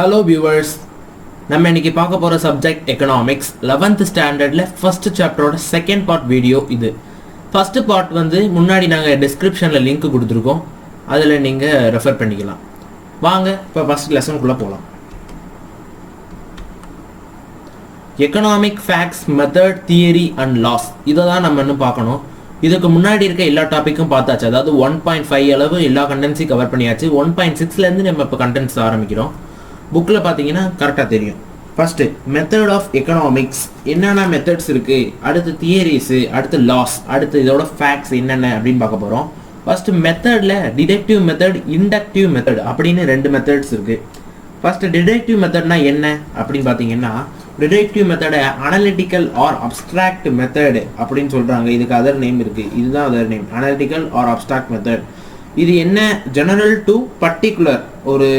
Hello viewers, நம்ம இன்னைக்கு பார்க்க போற சப்ஜெக்ட் எக்கனாமிக்ஸ் 11th ஸ்டாண்டர்ட்ல ஃபர்ஸ்ட் சாப்டரோட செகண்ட் பார்ட் வீடியோ இது. ஃபர்ஸ்ட் பார்ட் வந்து முன்னாடி நாங்க டிஸ்கிரிப்ஷன்ல லிங்க் கொடுத்துருக்கோம், அதுல நீங்க ரெஃபர் பண்ணிக்கலாம். வாங்க இப்போ ஃபர்ஸ்ட் லெசனுக்குள்ள போலாம். Economic facts, method, theory and laws இதை தான் நம்ம இன்னும் பார்க்கணும். இதுக்கு முன்னாடி இருக்க எல்லா டாப்பிக்கும் பார்த்தாச்சு, அதாவது 1.5 அளவு எல்லா கண்டென்ட்ஸையும் கவர் பண்ணியாச்சு. 1.6லேருந்து நம்ம இப்போ கண்டென்ட்ஸ் ஆரம்பிக்கிறோம். புக்கில் பார்த்தீங்கன்னா கரெக்டாக தெரியும். ஃபஸ்ட்டு மெத்தட் ஆஃப் எக்கனாமிக்ஸ், என்னென்ன மெத்தட்ஸ் இருக்குது, அடுத்து தியரிஸு, அடுத்து லாஸ், அடுத்து இதோட ஃபேக்ட்ஸ் என்னென்ன அப்படின்னு பார்க்க போகிறோம். ஃபஸ்ட்டு மெத்தடில் டிடக்டிவ் மெத்தட், இண்டக்டிவ் மெத்தட் அப்படின்னு ரெண்டு மெத்தட்ஸ் இருக்குது. ஃபஸ்ட்டு டிடக்டிவ் மெத்தட்னா என்ன அப்படின்னு பார்த்தீங்கன்னா, டிடக்டிவ் மெத்தடை அனலிட்டிக்கல் ஆர் அப்ஸ்ட்ராக்ட் மெத்தட் அப்படின்னு சொல்கிறாங்க. இதுக்கு அதர் நேம் இருக்குது, இதுதான் other name, analytical or abstract method. இது என்ன, ஜெனரல் டு பர்டிகுலர் ஒரு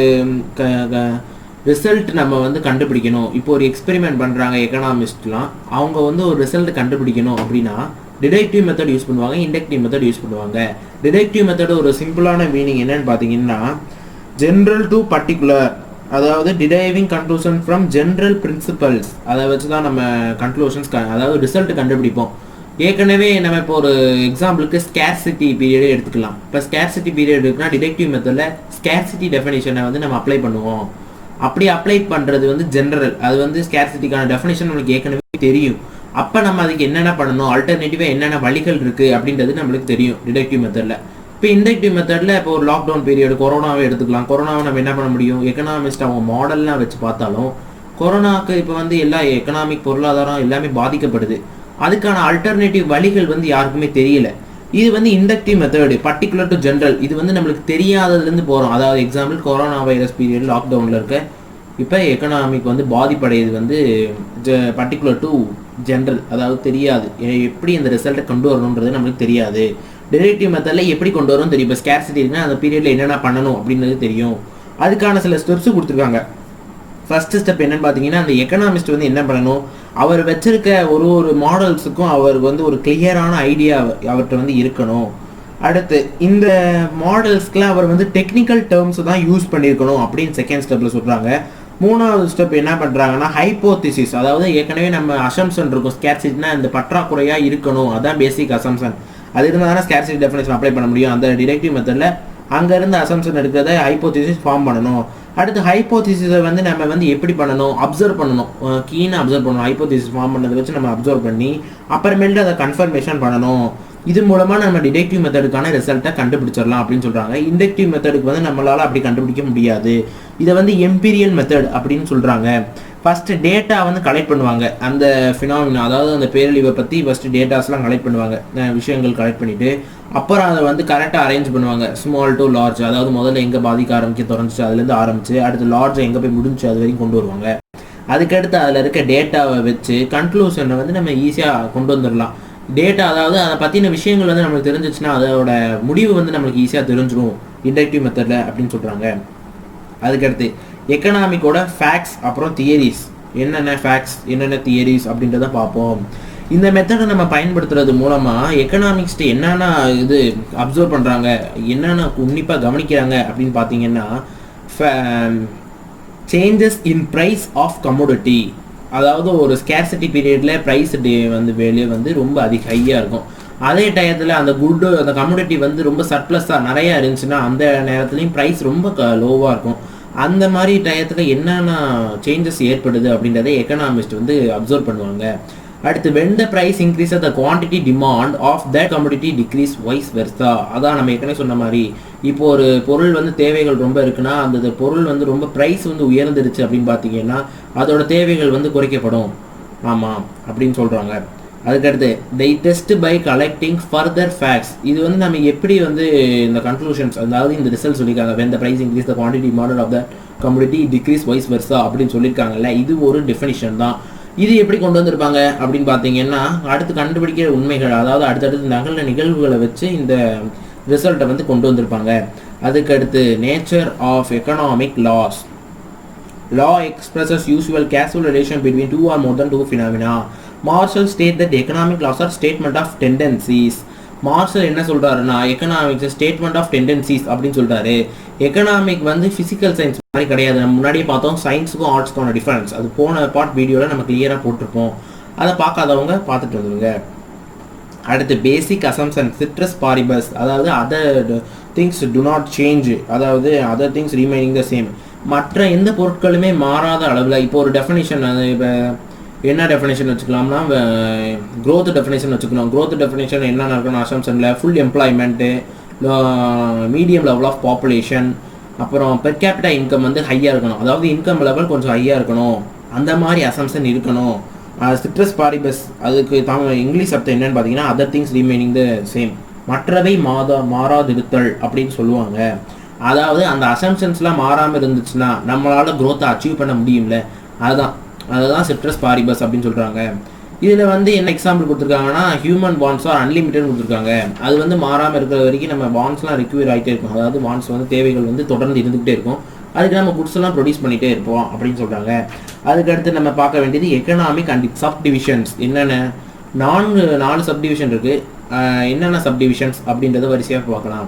ரிசல்ட் நம்ம வந்து கண்டுபிடிக்கணும். இப்போ ஒரு எக்ஸ்பெரிமெண்ட் பண்ணுறாங்க எக்கனாமிஸ்ட்லாம், அவங்க வந்து ஒரு ரிசல்ட் கண்டுபிடிக்கணும் அப்படின்னா டிடக்டிவ் மெத்தட் யூஸ் பண்ணுவாங்க, இண்டக்டிவ் மெத்தட் யூஸ் பண்ணுவாங்க. டிடக்டிவ் மெத்தட் ஒரு சிம்பிளான மீனிங் என்னன்னு பார்த்தீங்கன்னா, ஜென்ரல் டு பர்டிகுலர், அதாவது driving conclusion from general principles, அதை வச்சு தான் நம்ம கன்க்ளூஷன்ஸ் அதாவது ரிசல்ட் கண்டுபிடிப்போம். ஏற்கனவே நம்ம இப்போ ஒரு எக்ஸாம்பிளுக்கு ஸ்கேர்சிட்டி பீரியடே எடுத்துக்கலாம். இப்போ ஸ்கேர்சிட்டி பீரியட் இருக்குன்னா டிடக்டிவ் மெத்தடில் ஸ்கேர்சிட்டி டெஃபினேஷனை வந்து நம்ம அப்ளை பண்ணுவோம். அப்படி அப்ளை பண்ணுறது வந்து ஜென்ரல், அது வந்து ஸ்கேர்சிட்டிக்கான டெஃபினேஷன் நம்மளுக்கு ஏற்கனவே தெரியும். அப்போ நம்ம அதுக்கு என்னென்ன பண்ணணும், ஆல்டர்னேட்டிவாக என்னென்ன வழிகள் இருக்குது அப்படின்றது நம்மளுக்கு தெரியும் டிடக்டிவ் மெத்தடில். இப்போ இண்டக்டிவ் மெத்தடில் இப்போ ஒரு லாக்டவுன் பீரியட், கொரோனாவை எடுத்துக்கலாம். கொரோனாவை நம்ம என்ன பண்ண முடியும், எக்கனாமிஸ்ட் அவங்க மாடல்லாம் வச்சு பார்த்தாலும் கொரோனாவுக்கு இப்போ வந்து எல்லா எக்கனாமிக் பொருளாதாரம் எல்லாமே பாதிக்கப்படுது. அதுக்கான ஆல்டர்னேட்டிவ் வழிகள் வந்து யாருக்குமே தெரியல. இது வந்து inductive method, particular to general. இது வந்து நம்மளுக்கு தெரியாததுலேருந்து போகிறோம். அதாவது எக்ஸாம்பிள் கொரோனா வைரஸ் பீரியட் லாக்டவுனில் இருக்க இப்போ எக்கனாமிக் வந்து பாதிப்படையது வந்து பர்டிகுலர் டு ஜென்ரல், அதாவது தெரியாது எப்படி அந்த ரிசல்ட்டை கொண்டு வரணுன்றது நம்மளுக்கு தெரியாது. டிடக்டிவ் மெத்தடில் எப்படி கொண்டு வரணும் தெரியும். இப்போ ஸ்கேர்சிட்டி இருக்குன்னா அந்த பீரியடில் என்னென்ன பண்ணணும் அப்படின்றது தெரியும். அதுக்கான சில ஸ்டெப்ஸ் கொடுத்துருக்காங்க. ஃபர்ஸ்ட் ஸ்டெப் என்னன்னு பார்த்தீங்கன்னா, அந்த எக்கனாமிஸ்ட் வந்து என்ன பண்ணணும், அவர் வச்சிருக்க ஒரு மாடல்ஸுக்கும் அவருக்கு வந்து ஒரு கிளியரான ஐடியா அவர்கிட்ட வந்து இருக்கணும். அடுத்து இந்த மாடல்ஸ்க்குலாம் அவர் வந்து டெக்னிக்கல் டேர்ம்ஸ் தான் யூஸ் பண்ணியிருக்கணும் அப்படின்னு செகண்ட் ஸ்டெப்பில் சொல்கிறாங்க. மூணாவது ஸ்டெப் என்ன பண்ணுறாங்கன்னா, ஹைப்போதிசிஸ், அதாவது ஏற்கனவே நம்ம அசம்ஷன் இருக்கும், ஸ்கேர்சிட்டினா இந்த பற்றாக்குறையாக இருக்கணும், அதான் பேசிக் அசம்ஷன். அது இருந்தால் தானே ஸ்கேர்சிட்டி டெஃபினேஷன் அப்ளை பண்ண முடியும். அந்த டிடக்டிவ் மெத்தடில் அங்கேருந்து அசம்ஷன் எடுக்கிறத ஹைப்போதிசிஸ் ஃபார்ம் பண்ணணும். அடுத்து ஹைப்போதிசிஸை வந்து நம்ம வந்து எப்படி பண்ணணும், அப்சர்வ் பண்ணணும், கீனாக அப்சர்வ் பண்ணணும். ஹைப்போதிசிஸ் ஃபார்ம் பண்ணதை வச்சு நம்ம அப்சர்வ் பண்ணி அப்புறமேட்டு அதை கன்ஃபர்மேஷன் பண்ணணும். இது மூலமாக நம்ம டிடக்டிவ் மெத்தடுக்கான ரிசல்ட்டை கண்டுபிடிச்சிடலாம் அப்படின்னு சொல்கிறாங்க. இண்டக்டிவ் மெத்தடுக்கு வந்து நம்மளால் அப்படி கண்டுபிடிக்க முடியாது. இதை வந்து எம்பீரியல் மெத்தட் அப்படின்னு சொல்கிறாங்க. ஃபஸ்ட்டு டேட்டா வந்து கலெக்ட் பண்ணுவாங்க, அந்த ஃபினாமினா, அதாவது அந்த பேரழிவை பற்றி ஃபஸ்ட்டு டேட்டாஸ்லாம் கலெக்ட் பண்ணுவாங்க, விஷயங்கள் கலெக்ட் பண்ணிவிட்டு அப்புறம் அதை வந்து கரெக்டாக அரேஞ்ச் பண்ணுவாங்க, ஸ்மால் டு லார்ஜ். அதாவது முதல்ல எங்கே பாதிக்க தொடர்ந்துச்சு அதுலேருந்து ஆரம்பிச்சு அடுத்து லார்ஜ் எங்கே போய் முடிஞ்சு அது வரைக்கும் கொண்டு வருவாங்க. அதுக்கடுத்து அதில் இருக்க டேட்டாவை வச்சு கன்க்ளூஷனை வந்து நம்ம ஈஸியாக கொண்டு வந்துடலாம். டேட்டா, அதாவது அதை பற்றின விஷயங்கள் வந்து நம்மளுக்கு தெரிஞ்சிச்சுன்னா அதோட முடிவு வந்து நம்மளுக்கு ஈஸியாக தெரிஞ்சிடும் இண்டக்டிவ் மெத்தடில் அப்படின்னு சொல்கிறாங்க. அதுக்கடுத்து எக்கனாமிக்கோட ஃபேக்ட்ஸ் அப்புறம் தியரிஸ், என்னென்ன ஃபேக்ட்ஸ் என்னென்ன தியரிஸ் அப்படின்றத பார்ப்போம். இந்த மெத்தடை நம்ம பயன்படுத்துறது மூலமாக எக்கனாமிக்ஸ்ட்டு என்னென்ன இது அப்சர்வ் பண்ணுறாங்க, என்னென்ன உன்னிப்பாக கவனிக்கிறாங்க அப்படின்னு பார்த்தீங்கன்னா, changes in price of commodity, அதாவது ஒரு ஸ்கேர்சிட்டி பீரியடில் ப்ரைஸ் வந்து வேலையை வந்து ரொம்ப ஹையாக இருக்கும். அதே டயத்தில் அந்த குட்டு அந்த கமோடிட்டி வந்து ரொம்ப சர்ப்ளஸாக நிறையா இருந்துச்சுன்னா அந்த நேரத்துலையும் ப்ரைஸ் ரொம்ப லோவாக இருக்கும். அந்த மாதிரி டயத்தில் என்னென்ன சேஞ்சஸ் ஏற்படுது அப்படின்றத எக்கனாமிஸ்ட் வந்து அப்சர்வ் பண்ணுவாங்க. அடுத்து when the price increases the quantity demand of that commodity decrease vice versa. அதான் நம்ம ஏற்கனவே சொன்ன மாதிரி, இப்போ ஒரு பொருள் வந்து தேவைகள் ரொம்ப இருக்குன்னா அந்த பொருள் வந்து ரொம்ப ப்ரைஸ் வந்து உயர்ந்துருச்சு அப்படின்னு பார்த்தீங்கன்னா அதோட தேவைகள் வந்து குறைக்கப்படும். ஆமாம் அப்படின்னு சொல்கிறாங்க. அதுக்கடுத்து they test by collecting further facts. இது வந்து நம்ம எப்படி வந்து இந்த கன்க்ளூஷன்ஸ், அதாவது இந்த ரிசல்ட் சொல்லியிருக்காங்க, when the price increase the quantity demanded of that commodity decrease vice versa அப்படின்னு சொல்லியிருக்காங்கல்ல, இது ஒரு டெஃபினிஷன் தான். இது எப்படி கொண்டு வந்திருப்பாங்க அப்படின்னு பார்த்தீங்கன்னா, அடுத்து கண்டுபிடிக்கிற உண்மைகள், அதாவது அடுத்தடுத்து நகல நிகழ்வுகளை வச்சு இந்த ரிசல்ட்டை வந்து கொண்டு வந்திருப்பாங்க. அதுக்கடுத்து nature of economic laws. Law expresses usual causal relation between two or more than two phenomena. Marshall state that economic laws are statement of tendencies. Marshall என்ன சொல்றாருன்னா எக்கனாமிக்ஸ் ஸ்டேட்மெண்ட் ஆஃப் டெண்டன்சிஸ் அப்படின்னு சொல்றாரு. எக்கனாமிக் வந்து physical science மாதிரி கிடையாது. நம்ம முன்னாடியே பார்த்தோம் சயின்ஸுக்கும் ஆர்ட்ஸ்க்கான டிஃபரன்ஸ். அது போன பார்ட் வீடியோவில் நம்ம கிளியராக போட்டிருப்போம். அதை பார்க்காதவங்க பார்த்துட்டு வந்துருங்க. அடுத்து பேசிக் அசம்ஷன் சிட்ரஸ் பாரிபஸ், அதாவது other things do not change, அதாவது other things remaining the same. மற்ற எந்த பொருட்களுமே மாறாத அளவில். இப்போ ஒரு டெஃபினேஷன், அது இப்போ என்ன டெஃபினேஷன் வச்சுக்கலாம்னா க்ரோத் டெஃபினேஷன் வச்சுக்கலாம். க்ரோத் டெஃபினேஷன் என்னென்ன இருக்கணும் அசம்ஷனில்? Full employment, medium level of population, அப்புறம் பெர் கேபிட்டா இன்கம் வந்து ஹையாக இருக்கணும், அதாவது இன்கம் லெவல் கொஞ்சம் ஹையாக இருக்கணும், அந்த மாதிரி அசம்ஷன் இருக்கணும். சிட்ரஸ் பாரிபஸ் அதுக்கு இங்கிலீஷ் அர்த்தம் என்னன்னு பார்த்தீங்கன்னா other things remaining the same, மற்றவை மாறாதிருத்தல் அப்படின்னு சொல்லுவாங்க. அதாவது அந்த அசம்ஷன்ஸ்லாம் மாறாமல் இருந்துச்சுன்னா நம்மளால் க்ரோத்தை அச்சீவ் பண்ண முடியும்ல, அதுதான் சிட்ரஸ் பாரிபஸ் அப்படின்னு சொல்கிறாங்க. இதில் வந்து என்ன எக்ஸாம்பிள் கொடுத்துருக்காங்கன்னா ஹியூமன் பாண்ட்ஸ் ஆர் அன்லிமிட்டட் கொடுத்துருக்காங்க. அது வந்து மாறாமல் இருக்கிற வரைக்கும் நம்ம பாண்ட்ஸ்லாம் ரெக்யூர் ஆகிட்டே இருக்கும். அதாவது பாண்ட்ஸ் வந்து தேவைகள் வந்து தொடர்ந்து இருந்துகிட்டே இருக்கும். அதுக்கு நம்ம குட்ஸ் எல்லாம் ப்ரொடியூஸ் பண்ணிகிட்டே இருப்போம் அப்படின்னு சொல்கிறாங்க. அதுக்கடுத்து நம்ம பார்க்க வேண்டியது எக்கனாமிக் அண்ட் சப் டிவிஷன்ஸ். என்னென்ன 4 சப்டிவிஷன் இருக்குது. என்னென்ன சப்டிவிஷன்ஸ் அப்படின்றத வரிசையாக பார்க்கலாம்.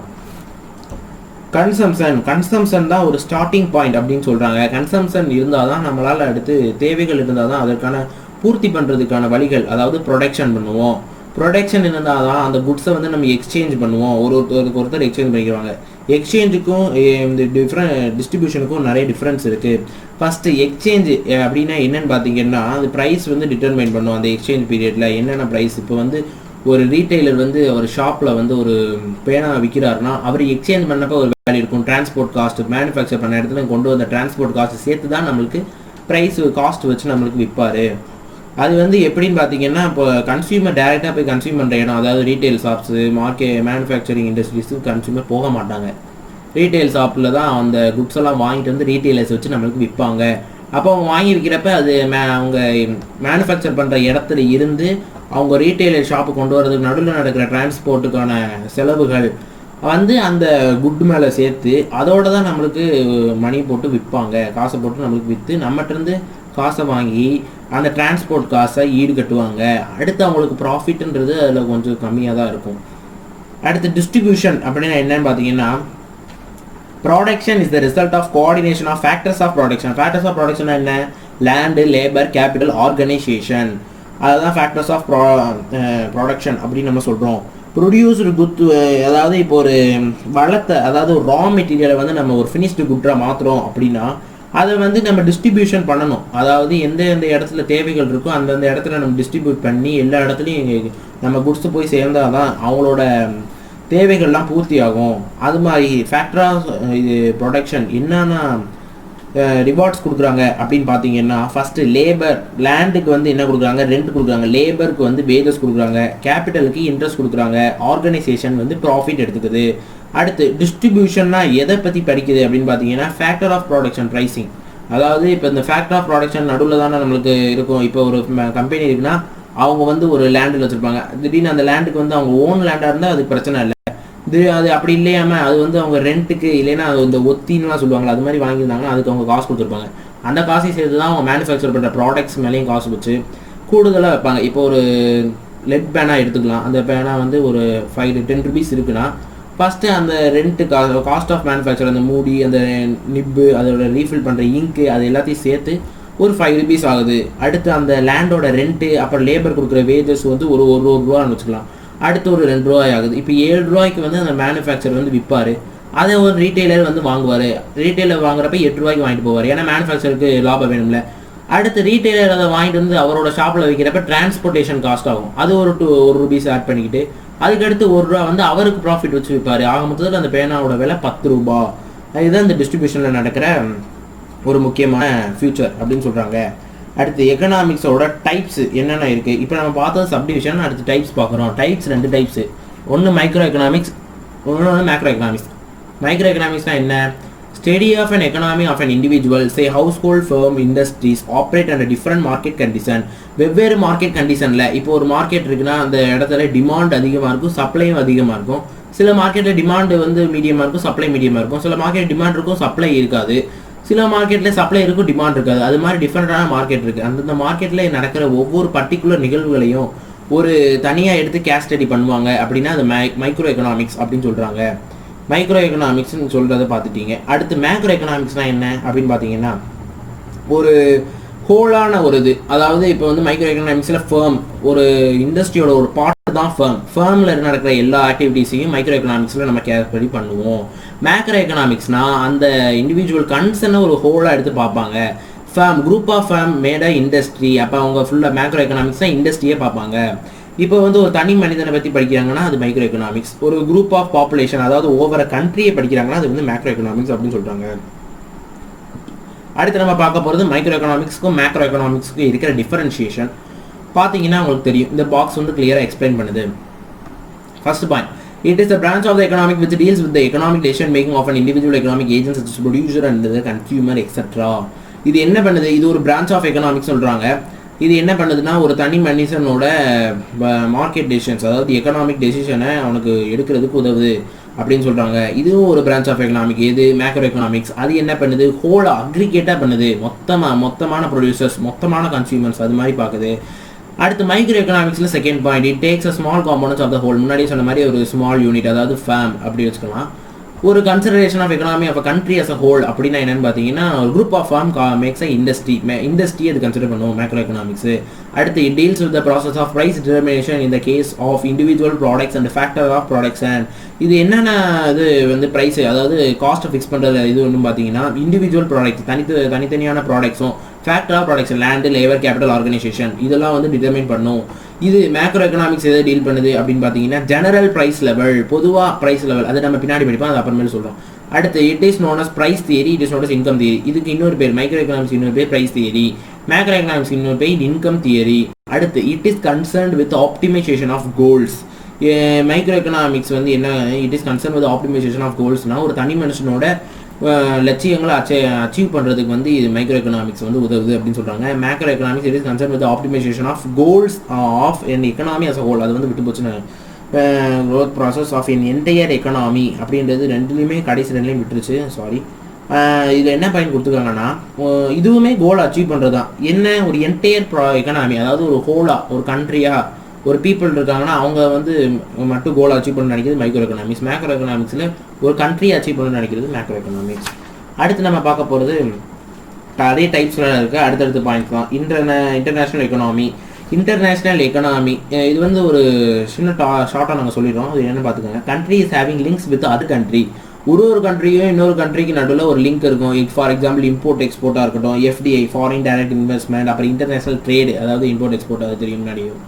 கன்சம்ஷன் தான் ஒரு ஸ்டார்டிங் பாயிண்ட் அப்படின்னு சொல்கிறாங்க. கன்சம்ஷன் இருந்தால் தான் நம்மளால் அடுத்து தேவைகள் இருந்தால் தான் அதற்கான பூர்த்தி பண்ணுறதுக்கான வழிகள், அதாவது ப்ரொடக்ஷன் பண்ணுவோம். ப்ரொடக்ஷன் இருந்தால் தான் அந்த குட்ஸை வந்து நம்ம எக்ஸ்சேஞ்ச் பண்ணுவோம். ஒருத்தர் எக்ஸ்சேஞ்ச் பண்ணிக்கிறாங்க. எக்ஸ்சேஞ்சுக்கும் இந்த டிஸ்ட்ரிபியூஷனுக்கும் நிறைய டிஃப்ரென்ஸ் இருக்குது. ஃபஸ்ட்டு எக்ஸ்சேஞ்ச் அப்படின்னா என்னென்னு பார்த்தீங்கன்னா அது ப்ரைஸ் வந்து டிட்டர்மைன் பண்ணுவோம். அந்த எக்ஸ்சேஞ்ச் பீரியடில் என்னென்ன ப்ரைஸ், இப்போ வந்து ஒரு ரீட்டைலர் வந்து ஒரு ஷாப்பில் வந்து ஒரு பேனா விற்கிறாருன்னா அவர் எக்ஸ்சேஞ்ச் பண்ணப்போ ஒரு வேல்யூ இருக்கும். டிரான்ஸ்போர்ட் காஸ்ட், மேனுஃபேக்சர் பண்ண இடத்துல கொண்டு வந்த டிரான்ஸ்போர்ட் காஸ்ட் சேர்த்து தான் நம்மளுக்கு ப்ரைஸ் காஸ்ட் வச்சு நம்மளுக்கு விற்பார். அது வந்து எப்படின்னு பார்த்தீங்கன்னா இப்போ கன்சியூமர் டேரெக்டாக போய் கன்சியூம் பண்ணுற இடம், அதாவது ரீட்டைல் ஷாப்ஸு, மேனுஃபேக்சரிங் இண்டஸ்ட்ரீஸுக்கு கன்சியூமர் போக மாட்டாங்க. ரீட்டைல் ஷாப்பில் தான் அந்த குட்ஸ் எல்லாம் வாங்கிட்டு வந்து ரீட்டைலர்ஸ் வச்சு நம்மளுக்கு விற்பாங்க. அப்போ அவங்க வாங்கி விற்கிறப்ப அது அவங்க மேனுஃபேக்சர் பண்ணுற இடத்துல இருந்து அவங்க ரீட்டைலர் ஷாப்பு கொண்டு வரதுக்கு நடுவில் நடக்கிற டிரான்ஸ்போர்ட்டுக்கான செலவுகள் வந்து அந்த குட் மேலே சேர்த்து அதோட தான் நம்மளுக்கு மணி போட்டு விற்பாங்க. காசை போட்டு நம்மளுக்கு விற்று நம்மகிட்டருந்து காசை வாங்கி அந்த டிரான்ஸ்போர்ட் காசை ஈடு கட்டுவாங்க. அடுத்து அவங்களுக்கு ப்ராஃபிட்ன்றது அதில் கொஞ்சம் கம்மியாக தான் இருக்கும். அடுத்து டிஸ்ட்ரிபியூஷன் அப்படின்னா என்னன்னு பார்த்தீங்கன்னா production is the result of coordination of factors of production. Factors of production என்ன? Land, labour, capital, organisation. அதுதான் ஃபேக்டர்ஸ் ஆஃப் ப்ராடக்ஷன் அப்படின்னு நம்ம சொல்கிறோம். ப்ரொடியூஸ்டு குட், அதாவது இப்போ ஒரு வளத்தை, அதாவது ஒரு ரா மெட்டீரியலை வந்து நம்ம ஒரு ஃபினிஷ்டு குட்டாக மாற்றுறோம் அப்படின்னா அதை வந்து நம்ம டிஸ்ட்ரிபியூஷன் பண்ணணும். அதாவது எந்த இடத்துல தேவைகள் இருக்கோ அந்தந்த இடத்துல நம்ம டிஸ்ட்ரிபியூட் பண்ணி எல்லா இடத்துலையும் நம்ம குட்ஸ் போய் சேர்ந்தால் தான் அவங்களோட தேவைகள்லாம் பூர்த்தி ஆகும். அது மாதிரி ஃபேக்டர் ஆஃப் இது ப்ரொடக்ஷன் என்னென்னா ரிவார்ட்ஸ் கொடுக்குறாங்க அப்படின்னு பார்த்தீங்கன்னா ஃபஸ்ட்டு லேபர், லேண்டுக்கு வந்து என்ன கொடுக்குறாங்க? ரெண்ட் கொடுக்குறாங்க. லேபருக்கு வந்து வேஜஸ் கொடுக்குறாங்க. கேபிட்டலுக்கு இன்ட்ரெஸ்ட் கொடுக்குறாங்க. ஆர்கனைசேஷன் வந்து ப்ராஃபிட் எடுத்துக்குது. அடுத்து டிஸ்ட்ரிபியூஷன்னா எதை பற்றி படிக்குது அப்படின்னு பார்த்தீங்கன்னா ஃபேக்டர் ஆஃப் ப்ராடக்ஷன் ப்ரைஸிங். அதாவது இப்போ இந்த ஃபேக்டர் ஆஃப் ப்ராடக்ஷன் நடுவில் தானே நம்மளுக்கு இருக்கும். இப்போ ஒரு கம்பெனி இருக்குன்னா அவங்க வந்து ஒரு லேண்டில் வச்சுருப்பாங்க. திடீர்னு அந்த லேண்டுக்கு வந்து அவங்க ஓன் லேண்டாக இருந்தால் அதுக்கு பிரச்சனை இல்லை. அது அப்படி இல்லையாமல் அது வந்து அவங்க ரெண்ட்டுக்கு இல்லைன்னா அது இந்த ஒத்தின்லாம் சொல்லுவாங்களா, அது மாதிரி வாங்கியிருந்தாங்கன்னா அதுக்கு அவங்க காசு கொடுத்துருப்பாங்க. அந்த காசையும் சேர்த்து தான் அவங்க மேனுஃபேக்சர் பண்ணுற ப்ராடக்ட்ஸ் மேலேயும் காசு வச்சு கூடுதலாக வைப்பாங்க. இப்போ ஒரு லெட் பேனா எடுத்துக்கலாம். அந்த பேனா வந்து ஒரு 5-10 ருபீஸ் இருக்குன்னா ஃபஸ்ட்டு அந்த ரெண்ட்டு காஸ்ட் ஆஃப் மேனுஃபேக்சர், அந்த மூடி, அந்த நிப்பு, அதோட ரீஃபில் பண்ணுற இங்கு, அது எல்லாத்தையும் சேர்த்து ஒரு 5 ருபீஸ் ஆகுது. அடுத்து அந்த லேண்டோட ரெண்ட்டு, அப்புறம் லேபர் கொடுக்குற வேஜஸ் வந்து ஒரு ரூபான்னு வச்சுக்கலாம். அடுத்து ஒரு 2 ரூபாய் ஆகுது. இப்போ 7 ரூபாய்க்கு வந்து அந்த மேனுஃபேக்சர் வந்து விற்பார். அதை ஒரு ரீட்டைலர் வந்து வாங்குவார். ரீட்டைலர் வாங்குறப்ப 8 ரூபாய்க்கு வாங்கிட்டு போவார். ஏன்னா மேனுஃபேக்சருக்கு லாபம் வேணும்ல. அடுத்து ரீட்டைலர் அதை வாங்கிட்டு வந்து அவரோட ஷாப்பில் விற்கிறப்ப டிரான்ஸ்போர்ட்டேஷன் காஸ்ட் ஆகும். அது ஒரு 1 ருபீஸ் ஆட் பண்ணிக்கிட்டு அதுக்கடுத்து 1 ரூபா வந்து அவருக்கு ப்ராஃபிட் வச்சு விற்பார். ஆக மொத்தத்தில் அந்த பேனாவோட விலை 10 ரூபா. இதுதான் இந்த டிஸ்ட்ரிபியூஷனில் நடக்கிற ஒரு முக்கியமான ஃபியூச்சர் அப்படின்னு சொல்கிறாங்க. அடுத்து எக்கனாமிக்ஸோட டைப்ஸ் என்னென்ன இருக்குது. இப்போ நம்ம பார்த்தது சப்டிவிஷன், அடுத்து டைப்ஸ் பார்க்குறோம். Types 2 types. ஒன்று மைக்ரோ எக்கனாமிக்ஸ், இன்னொன்று மேக்ரோ எக்கனாமிக்ஸ். மைக்ரோ எக்கனாமிக்ஸ்னால் என்ன? Study of an economy of an individual, say household, firm, industries operate under different market condition. வெவ்வேறு மார்க்கெட் கண்டிஷனில் இப்போ ஒரு மார்க்கெட் இருக்குன்னா அந்த இடத்துல டிமாண்ட் அதிகமாக இருக்கும், சப்ளையும் அதிகமாக இருக்கும். சில மார்க்கெட்டில் டிமாண்டு வந்து மீடியமாக இருக்கும், சப்ளை மீடியமாக இருக்கும். சில மார்க்கெட் டிமாண்ட் இருக்கும், சப்ளை இருக்காது. சில மார்க்கெட்டில் சப்ளை இருக்கும், டிமாண்ட் இருக்காது. அது மாதிரி டிஃப்ரெண்ட்டான மார்க்கெட் இருக்குது. அந்தந்த மார்க்கெட்டில் நடக்கிற ஒவ்வொரு பர்டிகுலர் நிகழ்வுகளையும் ஒரு தனியாக எடுத்து கேஸ் ஸ்டடி பண்ணுவாங்க அப்படின்னா அது மைக்ரோ எக்கனாமிக்ஸ் அப்படின்னு சொல்கிறாங்க. மைக்ரோ எக்கனாமிக்ஸ்னு சொல்கிறத பார்த்துட்டீங்க. அடுத்து மேக்ரோ எக்கனாமிக்ஸ்னால் என்ன அப்படின்னு பார்த்தீங்கன்னா ஒரு ஹோலான ஒரு இது. அதாவது இப்போ வந்து மைக்ரோ எக்கனாமிக்ஸில் ஃபேர்ம், ஒரு இண்டஸ்ட்ரியோட ஒரு பார்ட் தான் ஃபேர்மில் நடக்கிற எல்லா ஆக்டிவிட்டீஸையும் மைக்ரோ எக்கனாமிக்ஸில் நம்ம கேர் பண்ணி பண்ணுவோம். மேக்ரோ எக்கனாமிக்ஸ்னால் அந்த இண்டிவிஜுவல் கன்சர்னை ஒரு ஹோலாக எடுத்து பார்ப்பாங்க. Firm, group of firm made industry, அப்போ அவங்க ஃபுல்லாக மேக்ரோ எக்கனாமிக்ஸ் தான் இண்டஸ்ட்ரியே பார்ப்பாங்க. இப்போ வந்து ஒரு தனி மனிதனை பற்றி படிக்கிறாங்கன்னா அது மைக்ரோ எக்கனாமிக்ஸ். ஒரு குரூப் ஆஃப் பாப்புலேஷன், அதாவது ஓவர கண்ட்ரியை படிக்கிறாங்கன்னா அது வந்து மேக்ரோ எக்கனாமிக்ஸ் அப்படின்னு சொல்கிறாங்க. அடுத்து நம்ம பார்க்க போகிறது மைக்ரோ எக்கனாமிக்ஸ்க்கும் மேக்ரோ எக்கனாமிக்ஸ்க்கும் இருக்கிற டிஃபரன்ஷியேஷன். பார்த்தீங்கன்னா உங்களுக்கு தெரியும், இந்த பாக்ஸ் வந்து கிளியராக எக்ஸ்பிளைன் பண்ணுது. First point, it is a branch of the economic which deals with the economic decision making of an individual economic agent such as producer and the consumer etc. இது என்ன பண்ணுது, இது ஒரு பிரான்ச் ஆஃப் எக்கனாமிக்ஸ் சொல்கிறாங்க. இது என்ன பண்ணுதுன்னா ஒரு தனி மனுஷனோட மார்க்கெட் டெசிஷன்ஸ், அதாவது எக்கனாமிக் டெசிஷனை அவனுக்கு எடுக்கிறதுக்கு உதவுது அப்படின்னு சொல்கிறாங்க. இதுவும் ஒரு பிரான்ச் ஆஃப் எக்கனாமிக். எது, மேக்ரோ எக்கனாமிக்ஸ். அது என்ன பண்ணுது, ஹோல் அக்ரிகேட்டாக பண்ணுது, மொத்தமான ப்ரொடியூசர்ஸ், மொத்தமான கன்சியூமர்ஸ், அது மாதிரி பார்க்குது. அடுத்து மைக்ரோ எக்கனாமிக்ஸில் second point, it takes a small components of the whole. முன்னாடியே சொன்ன மாதிரி ஒரு ஸ்மால் யூனிட், அதாவது ஃபேம் அப்படி வச்சுக்கலாம். ஒரு consideration of economy of a country as a whole அப்படின்னா என்னன்னு பார்த்தீங்கன்னா ஒரு group of firm makes a industry அது கன்சிடர் பண்ணுவோம் மேக்ரோ எக்கனாமிக்ஸ். அடுத்து it deals with the process of price determination in the case of individual products and factor of production. இது என்னென்ன இது வந்து ப்ரைஸ், அதாவது காஸ்ட்டை ஃபிக்ஸ் பண்ணுறது இது ஒன்றும் பார்த்தீங்கன்னா இண்டிவிஜுவல் ப்ராடக்ட், தனித்தனியான ப்ராடக்ட்ஸும் factor of products, land, labour, capital, organisation, இதெல்லாம் வந்து டிட்டர்மைன் பண்ணும். இது மேக்ரோ எக்கனாமிக்ஸ் எதை டீல் பண்ணுது அப்படின்னு பார்த்தீங்கன்னா ஜெனரல் ப்ரைஸ் லெவல், பொதுவாக ப்ரைஸ் லெவல், அது நம்ம பின்னாடி படிப்போம், அது அப்புறமேல சொல்கிறோம். அடுத்து it is known as price theory, it is known as income theory. இதுக்கு இன்னொரு பேர் மைக்ரோ எக்கனாமிக்ஸ், இன்னொரு பேர் ப்ரைஸ் தியரி. மேக்ரோ எக்கனாமிக்ஸ் இன்னொரு பேர் இன்கம் தியரி. அடுத்து it is concerned with optimisation of goals. Micro economics வந்து என்ன, it is concern with optimisation of கோல்ஸ்னால் ஒரு தனி மனுஷனோட லட்சியங்களை அச்சீவ் பண்ணுறதுக்கு வந்து இது மைக்ரோ எக்கனாமிக்ஸ் வந்து உதவுது அப்படின்னு சொல்கிறாங்க. Macro economics it is concern with optimisation of goals of an economy as a whole. அது வந்து விட்டு போச்சுன்னு growth process of an entire economy அப்படின்றது ரெண்டுலேயுமே கடைசி ரெண்டுலேயும் விட்டுருச்சு, சாரி. இதில் என்ன பாயிண்ட் கொடுத்துருக்காங்கன்னா இதுவுமே கோல் அச்சீவ் பண்ணுறது தான். என்ன, ஒரு என்டையர் எக்கனாமி, அதாவது ஒரு ஹோலாக, ஒரு கண்ட்ரியாக, ஒரு பீப்புள் இருக்காங்கன்னா அவங்க வந்து மட்டும் கோல் அச்சீவ் பண்ண நினைக்கிறது மைக்ரோ எக்கனாமிக்ஸ். மேக்ரோ எக்கனாமிக்ஸில் ஒரு கண்ட்ரி அச்சீவ் பண்ண நினைக்கிறது மேக்ரோ எக்கனாமிக்ஸ். அடுத்து நம்ம பார்க்க போகிறது அதே டைப்ஸில் இருக்குது அடுத்தடுத்த பாயிண்ட்ஸ் தான். International economy. இன்டர்நேஷ்னல் எக்கனாமி இது வந்து ஒரு சின்ன ஷார்ட்டாக நாங்கள் சொல்லிடுறோம். அது என்னென்னு பார்த்துக்கோங்க. Country is having links with other country. ஒரு கண்ட்ரியும் இன்னொரு கண்ட்ரிக்கு நடுவில் ஒரு லிங்க் இருக்கும். ஃபார் எக்ஸாம்பிள் இம்போர்ட் எக்ஸ்போர்ட்டாக இருக்கட்டும், எஃப்டிஐ ஃபாரின் டைரக்ட் இன்வெஸ்ட்மெண்ட், அப்புறம் இன்டர்நேஷனல் ட்ரேடு, அதாவது இம்போர்ட் எக்ஸ்போர்ட், அது தெரியும் முன்னாடியும்.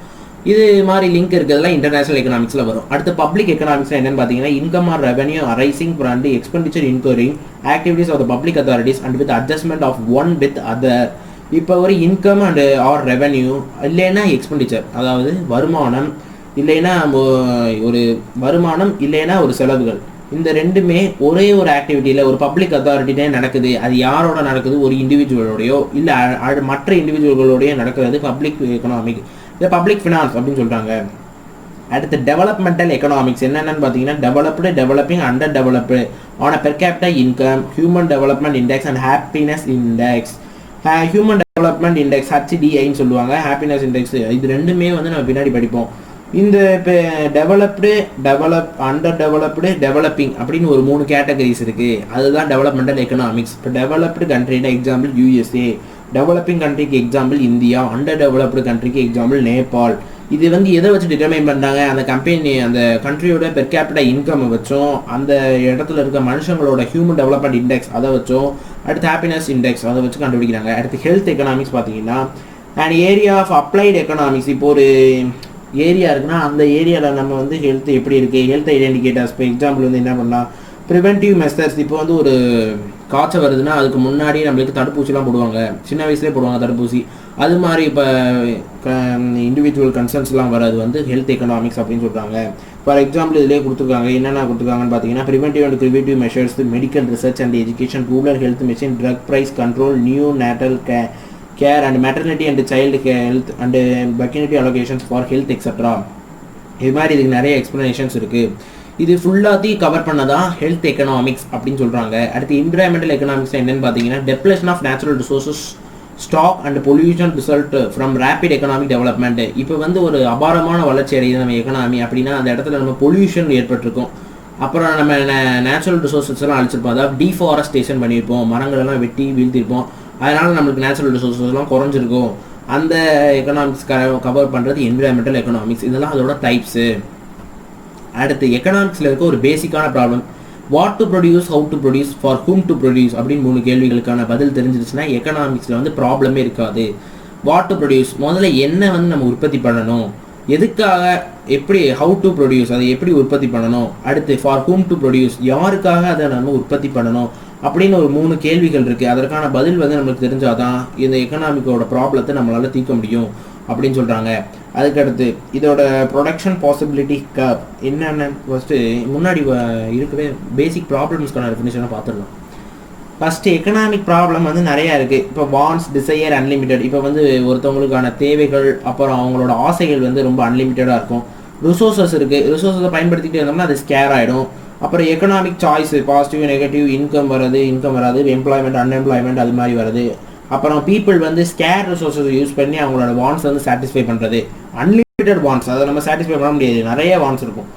இது மாதிரி லிங்க் இருக்கிறதுலாம் இன்டர்நேஷனல் எக்கனாமிக்ஸில் வரும். அடுத்து பப்ளிக் எக்கனாமிக்ஸ் என்னன்னு பார்த்தீங்கன்னா income or revenue arising from the expenditure incurring activities of the public authorities and with adjustment of one with other. இப்போ ஒரு இன்கம் அண்ட் ஆர் ரெவன்யூ இல்லைன்னா எக்ஸ்பெண்டிச்சர், அதாவது வருமானம் இல்லைன்னா ஒரு செலவுகள், இந்த ரெண்டுமே ஒரே ஒரு ஆக்டிவிட்டியில் ஒரு பப்ளிக் அத்தாரிட்டிலே நடக்குது. அது யாரோட நடக்குது, ஒரு இண்டிவிஜுவலோடையோ இல்லை மற்ற இண்டிவிஜுவல்களோடையோ நடக்கிறது பப்ளிக் எக்கனாமிக், இதை பப்ளிக் ஃபினான்ஸ் அப்படின்னு சொல்கிறாங்க. அடுத்து டெவலப்மெண்டல் எக்கனாமிக்ஸ் என்னென்னு பார்த்தீங்கன்னா developed, developing, under developed on a per capital income, human development index and happiness index. Human development index HDIன்னு சொல்லுவாங்க, ஹாப்பினஸ் இண்டெக்ஸ். இது ரெண்டுமே வந்து நம்ம பின்னாடி படிப்போம். இந்த இப்போ டெவலப்டு, அண்டர் டெவலப்டு, டெவலப்பிங் அப்படின்னு ஒரு 3 கேட்டகரிஸ் இருக்குது. அதுதான் டெவலப்மெண்டல் எக்கனாமிக்ஸ். இப்போ டெவலப்டு கண்ட்ரினா எக்ஸாம்பிள் USA, டெவலப்பிங் கண்ட்ரிக்கு எக்ஸாம்பிள் இந்தியா, அண்டர் டெவலப்டு கண்ட்ரிக்கு எக்ஸாம்பிள் நேபாள். இது வந்து எதை வச்சு டிட்டர்மைன் பண்ணுறாங்க, அந்த கம்பெனி அந்த கண்ட்ரியோட பெர் கேபிட்டல் இன்கம் வச்சோம், அந்த இடத்துல இருக்க மனுஷங்களோட ஹியூமன் டெவலப்மெண்ட் இண்டெக்ஸ் அதை வச்சோம், அடுத்து ஹாப்பினஸ் இண்டெக்ஸ் அதை வச்சு கண்டுபிடிக்கிறாங்க. அடுத்து ஹெல்த் எக்கனாமிக்ஸ் பார்த்தீங்கன்னா and area of applied economics. இப்போ ஒரு ஏரியா இருக்குன்னா அந்த ஏரியாவில் நம்ம வந்து ஹெல்த் எப்படி இருக்குது, ஹெல்த் ஐடென்டிகேட்டர்ஸ். இப்போ எக்ஸாம்பிள் வந்து என்ன பண்ணலாம், ப்ரிவென்டிவ் மெத்தட்ஸ். இப்போ வந்து ஒரு காய்ச்சல் வருதுன்னா அதுக்கு முன்னாடி நம்மளுக்கு தடுப்பூசிலாம் போடுவாங்க, சின்ன வயசுலேயே போடுவாங்க தடுப்பூசி. அது மாதிரி இப்போ இண்டிவிஜுவல் கன்சர்ன்ஸ்லாம் வராது வந்து ஹெல்த் எக்கனாமிக்ஸ் அப்படின்னு சொல்கிறாங்க. ஃபார் எக்ஸாம்பிள் இதிலே கொடுத்துருக்காங்க, என்னென்ன கொடுத்துருக்காங்கன்னு பார்த்தீங்கன்னா preventive and preventive measures, medical research and education, rural health mission, drug price control, new natal care and maternity and child health and பக்கினிட்டி அலோகேஷன்ஸ் ஃபார் ஹெல்த் எக்ஸெட்ரா. இது மாதிரி இதுக்கு நிறைய எக்ஸ்ப்ளனேஷன்ஸ் இருக்குது. இது ஃபுல்லாத்தையும் கவர் பண்ணதான் ஹெல்த் எக்கனாமிக்ஸ் அப்படின்னு சொல்கிறாங்க. அடுத்து என்விரான்மெண்டல் எக்கனாமிக்ஸ் என்னென்னு பார்த்தீங்கன்னா depletion of natural resources stock and pollution result from rapid economic development. இப்போ வந்து ஒரு அபாரமான வளர்ச்சி அடையுது நம்ம எக்கனாமி அப்படின்னா அந்த இடத்துல நம்ம பொல்யூஷன் ஏற்பட்டிருக்கும். அப்புறம் நம்ம நேச்சுரல் ரிசோர்ஸஸ் எல்லாம் அழிச்சிருப்போம், அதாவது டீஃபாரஸ்டேஷன் பண்ணியிருப்போம், மரங்கள் எல்லாம் வெட்டி வீழ்த்திருப்போம், அதனால நம்மளுக்கு நேச்சுரல் ரிசோர்ஸஸ் எல்லாம் குறைஞ்சிருக்கும். அந்த எக்கனாமிக்ஸ் கவர் பண்ணுறது என்விரான்மெண்டல் எக்கனாமிக்ஸ். இதெல்லாம் அதோட டைப்ஸு. அடுத்து எக்கனாமிக்ஸில் இருக்க ஒரு பேசிக்கான problem, what to produce, how to produce, for whom to produce அப்படின்னு 3 கேள்விகளுக்கான பதில் தெரிஞ்சிருச்சுன்னா எக்கனாமிக்ஸில் வந்து ப்ராப்ளமே இருக்காது. வாட் டு ப்ரொடியூஸ், முதல்ல என்ன வந்து நம்ம உற்பத்தி பண்ணணும், எதுக்காக, எப்படி, ஹவு டு ப்ரொடியூஸ் அதை எப்படி உற்பத்தி பண்ணணும், அடுத்து ஃபார் ஹூம் டு ப்ரொடியூஸ் யாருக்காக அதை நம்ம உற்பத்தி பண்ணணும் அப்படின்னு ஒரு 3 கேள்விகள் இருக்குது. அதற்கான பதில் வந்து நம்மளுக்கு தெரிஞ்சாதான் இந்த எக்கனாமிக்கோட ப்ராப்ளத்தை நம்மளால் தீர்க்க முடியும் அப்படின்னு சொல்கிறாங்க. அதுக்கடுத்து இதோட ப்ரொடக்ஷன் பாசிபிலிட்டி கர்வ் என்னென்ன ஃபஸ்ட்டு முன்னாடி இருக்கிற பேசிக் ப்ராப்ளம்ஸ்க்கான டெஃபினிஷனை பார்த்துடலாம். ஃபஸ்ட்டு எக்கனாமிக் ப்ராப்ளம் வந்து நிறையா இருக்குது. இப்போ வான்ஸ், டிசையர், அன்லிமிட்டெட். இப்போ வந்து ஒருத்தவங்களுக்கான தேவைகள் அப்புறம் அவங்களோட ஆசைகள் வந்து ரொம்ப அன்லிமிட்டடாக இருக்கும். ரிசோர்ஸஸ் இருக்குது, ரிசோர்ஸை பயன்படுத்திகிட்டே இருந்தோம்னா அது ஸ்கேர் ஆகிடும். அப்புறம் economic choice, positive, negative, income வராது, எம்ப்ளாய்மெண்ட், அன்எம்ப்ளாய்மெண்ட் அது மாதிரி வருது. அப்புறம் பீப்புள் வந்து ஸ்கேர் ரிசோர்ஸஸ் யூஸ் பண்ணி அவங்களோட வான்ஸ் வந்து சாட்டிஸ்ஃபை பண்ணுறது. அன்லிமிட்டட் வான்ஸ் அதை நம்ம சாட்டிஸ்ஃபை பண்ண முடியாது, நிறைய வான்ஸ் இருக்கும்.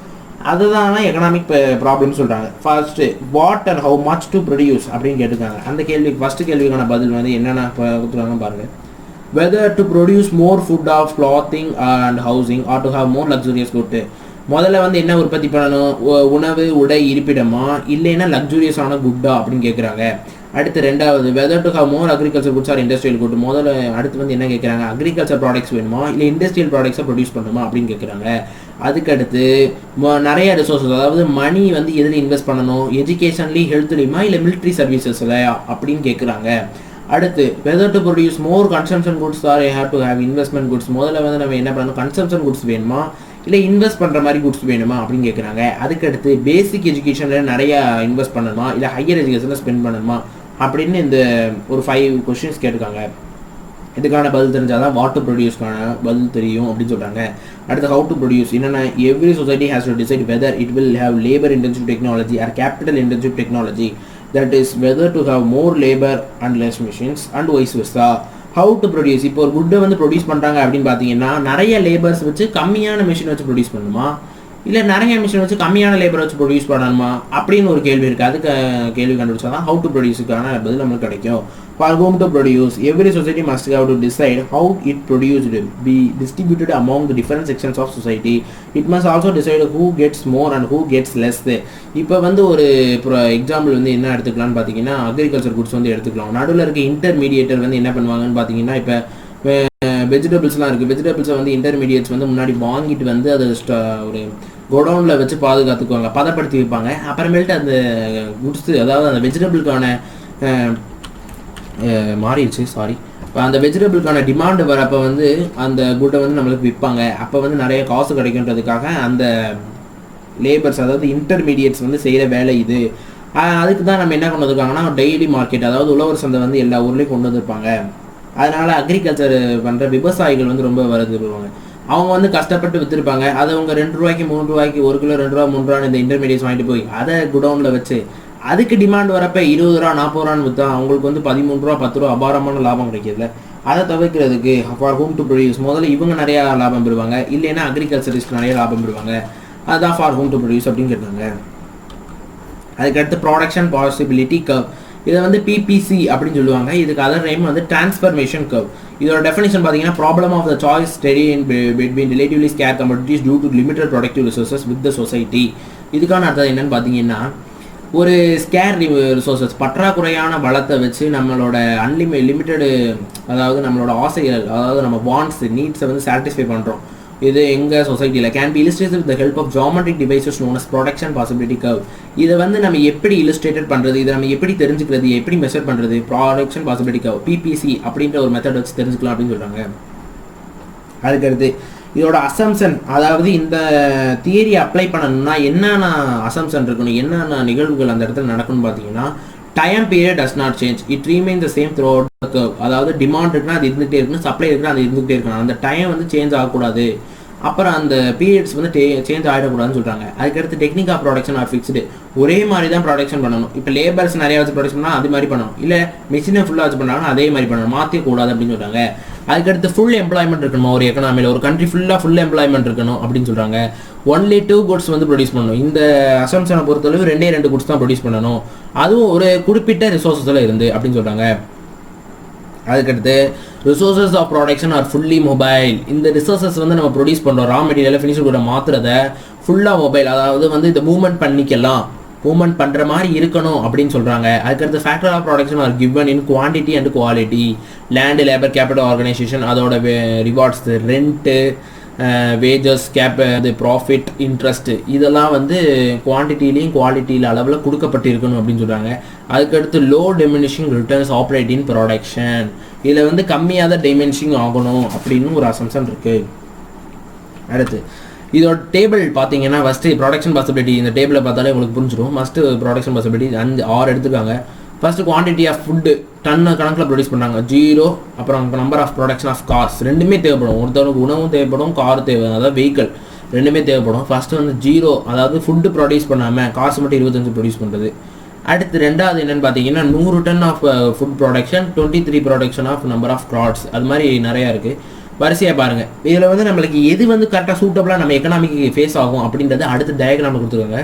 அதுதான் எக்கனாமிக் ப்ராப்ளம்னு சொல்கிறாங்க. First what and how much to produce அப்படின்னு கேட்டிருக்காங்க. அந்த கேள்விக்கு ஃபஸ்ட்டு கேள்விக்கான பதில் வந்து என்னென்ன கொடுத்துருக்காங்க பாருங்கள். Whether to produce more food of clothing and housing or to have more luxurious good. முதல்ல வந்து என்ன உற்பத்தி பண்ணணும், உணவு, உடை, இருப்பிடமா, இல்லைன்னா லக்ஸூரியஸான குட்டா அப்படின்னு கேட்குறாங்க. அடுத்து ரெண்டாவது whether to have more agriculture goods or industrial good. முதல்ல அடுத்து வந்து என்ன கேட்குறாங்க, அக்ரிகல்ச்சர் ப்ராடக்ட்ஸ் வேணுமா இல்லை இண்டஸ்ட்ரியல் ப்ராடக்ட்ஸை ப்ரொடியூஸ் பண்ணுமா அப்படின்னு கேட்குறாங்க. அதுக்கடுத்து நிறைய ரிசோர்ஸஸ், அதாவது மணி வந்து எதில் இன்வெஸ்ட் பண்ணணும், எஜுகேஷன்லேயும், ஹெல்த்லேயுமா இல்லை மிலிட்ரி சர்வீசஸில் அப்படின்னு கேட்குறாங்க. அடுத்து whether to produce more consumption goods or have to have investment goods. முதல்ல வந்து நம்ம என்ன பண்ணணும், கன்சம்ஷன் குட்ஸ் வேணுமா இல்லை இன்வெஸ்ட் பண்ணுற மாதிரி குட்ஸ் வேணுமா அப்படின்னு கேட்குறாங்க. அதுக்கடுத்து பேசிக் எஜுகேஷனில் நிறையா இன்வெஸ்ட் பண்ணணுமா இல்லை ஹையர் எஜுகேஷனில் ஸ்பெண்ட் பண்ணணுமா அப்படின்னு இந்த ஒரு 5 கொஸ்டின்ஸ் கேட்டிருக்காங்க. இதுக்கான பதில் தெரிஞ்சால் தான் வாட் டு ப்ரொடியூஸ்க்கான பதில் தெரியும் அப்படின்னு சொல்கிறாங்க. அடுத்து ஹவு டு ப்ரொடியூஸ் என்னென்னா, every society has to decide whether it will have labour intensive technology or capital intensive technology, that is whether to have more labour and less machines and vice versa. How to produce, இப்போ ஒரு குட்டை வந்து produce பண்ணுறாங்க அப்படின்னு பார்த்தீங்கன்னா நிறைய labours வச்சு கம்மியான மிஷின் வச்சு ப்ரொடியூஸ் பண்ணணுமா இல்லை நிறைய மிஷின் வச்சு கம்மியான லேபர் வச்சு ப்ரொடியூஸ் பண்ணணுமா அப்படின்னு ஒரு கேள்வி இருக்குது. அதுக்கு கேள்வி கண்டுபிடிச்சா தான் ஹவு டு ப்ரொடியூஸுக்கான பதில் நம்மளுக்கு கிடைக்கும். For whom to produce every society must have to decide how it produced be distributed among the different sections of society. It must also decide who gets more and who gets less. இப்போ வந்து ஒரு example வந்து என்ன எடுத்துக்கலாம்னு பார்த்தீங்கன்னா agriculture goods வந்து எடுத்துக்கலாம். நடுவில் இருக்க இன்டர்மீடியேட்டர் வந்து என்ன பண்ணுவாங்கன்னு பார்த்தீங்கன்னா, இப்போ வெஜிடபிள்ஸ்லாம் இருக்குது, வெஜிடபிள்ஸை வந்து இன்டர்மீடியேட்ஸ் வந்து முன்னாடி வாங்கிட்டு வந்து அதை ஒரு கோடவுனில் வச்சு பாதுகாத்துக்குவாங்க, பதப்படுத்தி வைப்பாங்க. அப்புறமேல்ட்டு அந்த குட்ஸு, அதாவது அந்த வெஜிடபிளுக்கான மாறிடுச்சு சாரி இப்போ அந்த வெஜிடபிளுக்கான டிமாண்டு வரப்போ வந்து அந்த குட்டை வந்து நம்மளுக்கு விற்பாங்க. அப்போ வந்து நிறைய காசு கிடைக்குன்றதுக்காக அந்த லேபர்ஸ், அதாவது இன்டர்மீடியேட்ஸ் வந்து செய்கிற வேலை இது. அதுக்கு தான் நம்ம என்ன கொண்டு வந்திருக்காங்கன்னா டெய்லி மார்க்கெட், அதாவது உழவர் சந்தை வந்து எல்லா ஊர்லேயும் கொண்டு வந்திருப்பாங்க. அதனால் அக்ரிகல்ச்சர் பண்ணுற விவசாயிகள் வந்து ரொம்ப வருவாங்க. அவங்க வந்து கஷ்டப்பட்டு விற்றுருப்பாங்க. அதை அவங்க 2 ரூபாய்க்கு 3 ரூபாய்க்கு, 1 கிலோ 2 ரூபா 3 ரூபான்னு இந்த இன்டர்மீடியட்ஸ் வாங்கிட்டு போய் அதை குடவுனில் வச்சு அதுக்கு டிமாண்ட் வரப்போ 20 ரூபா 40 ரூபான்னு விற்றா அவங்களுக்கு வந்து 13 ரூபா 10 ரூபா அபாரமான லாபம் கிடைக்கிதுல. அதை தவிர்க்கிறதுக்கு ஃபார் ஹோம் டு ப்ரொடியூஸ் முதல்ல இவங்க நிறையா லாபம் பெறுவாங்க, இல்லைன்னா அக்ரிகல்ச்சரிஸ்ட் நிறைய லாபம் பெறுவாங்க. அதுதான் ஃபார் ஹோம் டு ப்ரொடியூஸ் அப்படின்னு கேட்டாங்க. அதுக்கடுத்து ப்ராடக்ஷன் பாசிபிலிட்டி கர்வ், இதை வந்து பிபிசி அப்படின்னு சொல்லுவாங்க. இதுக்கு அதர் நேம் வந்து டிரான்ஸ்ஃபர்மேஷன் கர்வ். இதோட டெஃபினிஷன் பார்த்தீங்கன்னா problem of the choice study in between relatively scarce commodities due to limited productive resources with the society. இதுக்கான அர்த்தம் என்னன்னு பார்த்தீங்கன்னா, ஒரு ஸ்கேர் ரிசோர்சஸ் பற்றாக்குறையான வளத்தை வச்சு நம்மளோட லிமிட்டடு, அதாவது நம்மளோட ஆசைகள், அதாவது நம்ம வாண்ட்ஸ் நீட்ஸை வந்து சாட்டிஸ்ஃபை பண்ணுறோம். இது எங்கள் சொசைட்டியில் can be illustrated with the help of geometric devices known as production possibility curve. இதை வந்து நம்ம எப்படி illustrated பண்ணுறது, இதை நம்ம எப்படி தெரிஞ்சுக்கிறது, எப்படி மெஷர் பண்ணுறது, ப்ராடக்ஷன் பாசிபிலிட்டி கர்வ் பிபிசி அப்படின்ற ஒரு மெத்தட் வச்சு தெரிஞ்சுக்கலாம் அப்படின்னு சொல்கிறாங்க. அதுக்கடுத்து இதோட அசம்சன், அதாவது இந்த தியரி அப்ளை பண்ணணும்னா என்னென்ன அசம்சன் இருக்கணும், என்னென்ன நிகழ்வுகள் அந்த இடத்துல நடக்கும்னு பார்த்தீங்கன்னா, time period does not change, it remain the same throughout the curve. அதாவது டிமாண்ட் இருக்குன்னா அது இருந்துகிட்டே இருக்கணும், சப்ளை இருக்குன்னா அது இருந்துகிட்டே இருக்கணும், அந்த டைம் வந்து சேஞ்ச் ஆகக்கூடாது அப்புறம் அந்த பீரியட்ஸ் வந்து சேஞ்ச் ஆகிடக்கூடாதுன்னு சொல்கிறாங்க. அதுக்கடுத்து technique of production are fixed, ஒரே மாதிரி தான் ப்ரொடக்ஷன் பண்ணணும். இப்போ லேபர்ஸ் நிறையா வச்சு ப்ரொடக்ஷன் பண்ணால் அது மாதிரி பண்ணணும், இல்லை மிஷினை ஃபுல்லாக வச்சு பண்ணாங்கன்னா அதே மாதிரி பண்ணணும், மாற்றக்கூடாது அப்படின்னு சொல்கிறாங்க. அதுக்கடுத்து ஃபுல் எம்ப்ளாய்மெண்ட் இருக்கணும் ஒரு எக்கனாமியில், ஒரு கண்ட்ரி ஃபுல் எம்ப்ளாய்மெண்ட் இருக்கணும் அப்படின்னு சொல்கிறாங்க. ஒன்லி 2 goods வந்து ப்ரொடியூஸ் பண்ணணும். இந்த அசம்ஷனை பொறுத்தளவு 2 goods தான் ப்ரொடியூஸ் பண்ணணும், அதுவும் ஒரு குறிப்பிட்ட ரிசோர்ஸஸில் இருந்து அப்படின்னு சொல்கிறாங்க. அதுக்கடுத்து resources of production are fully mobile, இந்த ரிசோர்ஸஸ் வந்து நம்ம ப்ரொடியூஸ் பண்ணுறோம் ரா மெட்டீரியலை ஃபினிஷ் கூட மாற்றுறத ஃபுல்லாக மொபைல், அதாவது வந்து இந்த மூவ்மெண்ட் பண்ணிக்கலாம், மூவ்மெண்ட் பண்ணுற மாதிரி இருக்கணும் அப்படின்னு சொல்கிறாங்க. அதுக்கடுத்து factor of production are given in quantity and quality, land labour capital organisation, அதோட ரிவார்ட்ஸ், ரெண்ட்டு, வேஜஸ், அது ப்ராஃபிட், இன்ட்ரெஸ்ட்டு, இதெல்லாம் வந்து குவான்டிட்டிலையும் குவாலிட்டியில் அளவில் கொடுக்கப்பட்டிருக்கணும் அப்படின்னு சொல்கிறாங்க. அதுக்கடுத்து law diminishing returns operate in production, இதில் வந்து கம்மியாக தான் டிமென்ஷிங் ஆகணும் அப்படின்னு ஒரு அசம்ஷன் இருக்குது. அடுத்து இதோட டேபிள் பார்த்தீங்கன்னா ஃபஸ்ட்டு ப்ரொடக்ஷன் பாசிபிலிட்டி, இந்த டேபிளை பார்த்தாலே உங்களுக்கு புரிஞ்சிடும். ஃபஸ்ட்டு ப்ரொடக்ஷன் பாசிபிலிட்டி 6 எடுத்துக்காங்க. First quantity of food ton கணக்கில் ப்ரொடியூஸ் பண்ணாங்க 0. அப்புறம் number of production of cars, ரெண்டுமே தேவைப்படும், ஒருத்தவங்களுக்கு உணவும் தேவைப்படும், கார் தேவை, அதாவது வெஹிக்கிள் ரெண்டுமே தேவைப்படும். ஃபஸ்ட்டு வந்து 0, அதாவது ஃபுட்டு ப்ரொடியூஸ் பண்ணாமல் காசு மட்டும் 25 ப்ரொடியூஸ் பண்ணுறது. அடுத்து ரெண்டாவது என்னென்னு பார்த்தீங்கன்னா 100 ton of food production, 23 production of number of cards, அது மாதிரி நிறையா இருக்குது. வரிசையாக பாருங்கள். இதில் வந்து நம்மளுக்கு எது வந்து கரெக்டாக சூட்டபுளாக நம்ம எக்கனாமிக்கு ஃபேஸ் ஆகும் அப்படின்றது அடுத்த டயக்ராமில் கொடுத்துருக்காங்க.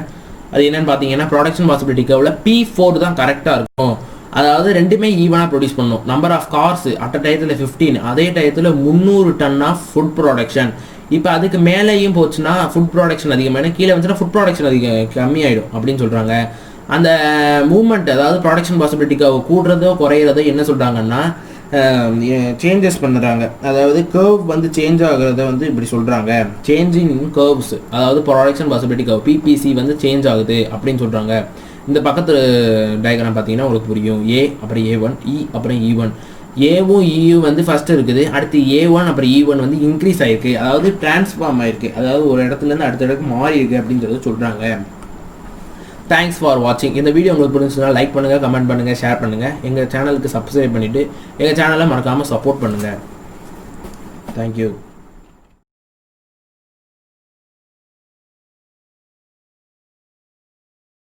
அது என்னென்னு பார்த்தீங்கன்னா ப்ரொடக்ஷன் பாசிபிலிட்டி கர்வில் P4 தான் கரெக்டாக இருக்கும், அதாவது ரெண்டுமே ஈவனாக ப்ரொடியூஸ் பண்ணணும். நம்பர் ஆஃப் கார்ஸ் அட் டயத்தில் 15, அதே டயத்தில் 300 டன் ஆஃப் ஃபுட் ப்ரொடக்ஷன். இப்போ அதுக்கு மேலேயும் போச்சுன்னா ஃபுட் ப்ரொடக்ஷன் அதிகமாக, கீழே வந்துச்சுன்னா ஃபுட் ப்ரொடக்ஷன் கம்மியாயிடும் அப்படின்னு சொல்கிறாங்க. அந்த மூவ்மெண்ட், அதாவது ப்ரொடக்ஷன் பாசிபிலிட்டிக்காக கூடுறதோ குறையிறதோ என்ன சொல்கிறாங்கன்னா சேஞ்சஸ் பண்ணுறாங்க, அதாவது கர்வ் வந்து சேஞ்ச் ஆகுறத வந்து இப்படி சொல்கிறாங்க, சேஞ்சிங் கர்வ்ஸ், அதாவது ப்ரொடக்ஷன் பாசிபிலிட்டி கர்வ் PPC வந்து சேஞ்ச் ஆகுது அப்படின்னு சொல்கிறாங்க. இந்த பக்கத்து டயக்ராம் பார்த்தீங்கன்னா உங்களுக்கு புரியும். A அப்புறம் A1, E அப்புறம் E1, ஏவும் ஈயும் வந்து ஃபஸ்ட்டு இருக்குது, அடுத்து A1 அப்புறம் E1 வந்து இன்க்ரீஸ் ஆகிருக்கு, அதாவது டிரான்ஸ்ஃபார்ம் ஆகிருக்கு, அதாவது ஒரு இடத்துலேருந்து அடுத்த இடத்துக்கு மாறி இருக்குது அப்படின்றத சொல்கிறாங்க. தேங்க்ஸ் ஃபார் வாட்சிங். இந்த வீடியோ உங்களுக்கு பிடிச்சிருந்தா லைக் பண்ணுங்கள், கமெண்ட் பண்ணுங்கள், ஷேர் பண்ணுங்கள். எங்கள் சேனலுக்கு சப்ஸ்கிரைப் பண்ணிவிட்டு எங்கள் சேனலை மறக்காமல் சப்போர்ட் பண்ணுங்கள். தேங்க்யூ.